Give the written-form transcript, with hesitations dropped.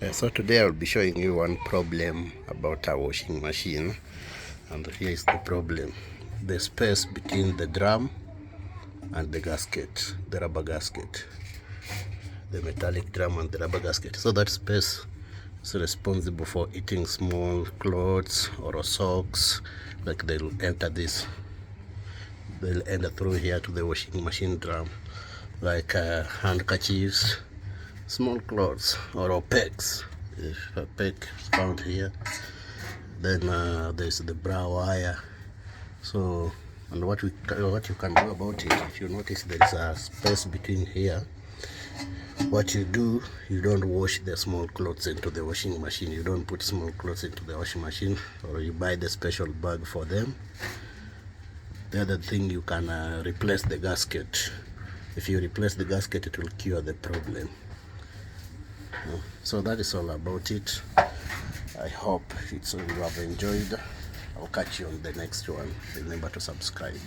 So today I'll be showing you one problem about a washing machine, and here is the problem: the space between the drum and the gasket, the rubber gasket, the metallic drum and the rubber gasket. So that space is responsible for eating small clothes or socks. Like they'll enter through here to the washing machine drum, like handkerchiefs, small clothes, or pegs. If a peg is found here, then there's the bra wire. So, and what you can do about it, if you notice there is a space between here, what you do, you don't wash the small clothes into the washing machine. You don't put small clothes into the washing machine, or you buy the special bag for them. The other thing, you can replace the gasket. If you replace the gasket, it will cure the problem. So that is all about it. I hope you have enjoyed. I'll catch you on the next one. Remember to subscribe.